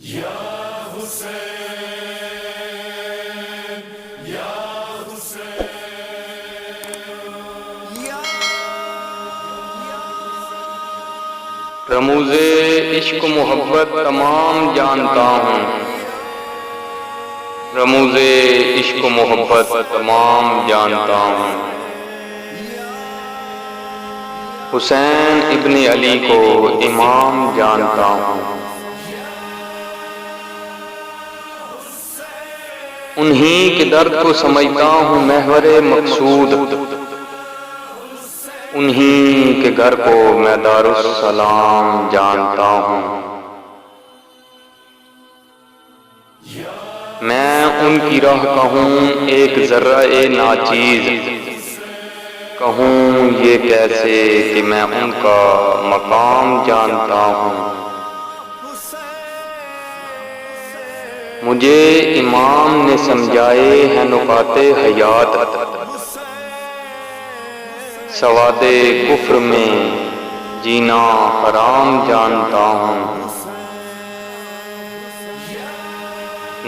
یا حسین یا حسین رموز عشق و محبت تمام جانتا ہوں، رموز عشق و محبت تمام جانتا ہوں، حسین ابن علی کو امام جانتا ہوں، انہی کے درد کو سمجھتا ہوں محور مقصود، انہی کے گھر کو میں دارالسلام جانتا ہوں، میں ان کی راہ کہوں ایک ذرہ ناچیز، کہوں یہ کیسے کہ میں ان کا مقام جانتا ہوں، مجھے امام نے سمجھائے ہیں نکات حیات، سواد کفر میں جینا حرام جانتا ہوں،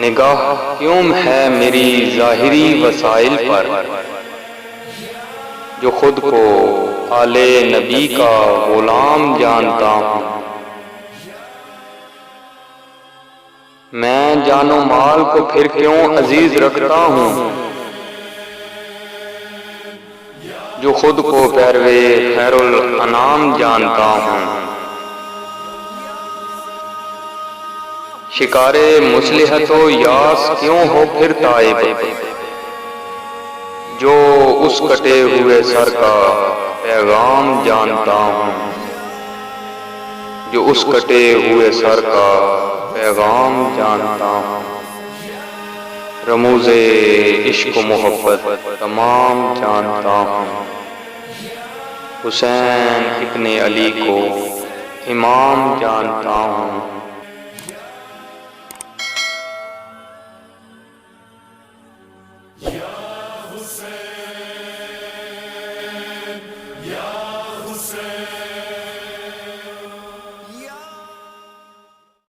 نگاہ کیوں ہے میری ظاہری وسائل پر، جو خود کو آل نبی کا غلام جانتا ہوں، میں جان و مال کو پھر کیوں عزیز رکھتا ہوں، جو خود کو پیروے خیر الانام جانتا ہوں، شکار مصلحت و یاس کیوں ہو پھر تائب، جو اس کٹے ہوئے سر کا پیغام جانتا ہوں، جو اس کٹے ہوئے سر کا پیغام جانتا ہوں، رموز عشق و محبت تمام جانتا ہوں، حسین ابن علی کو امام جانتا ہوں۔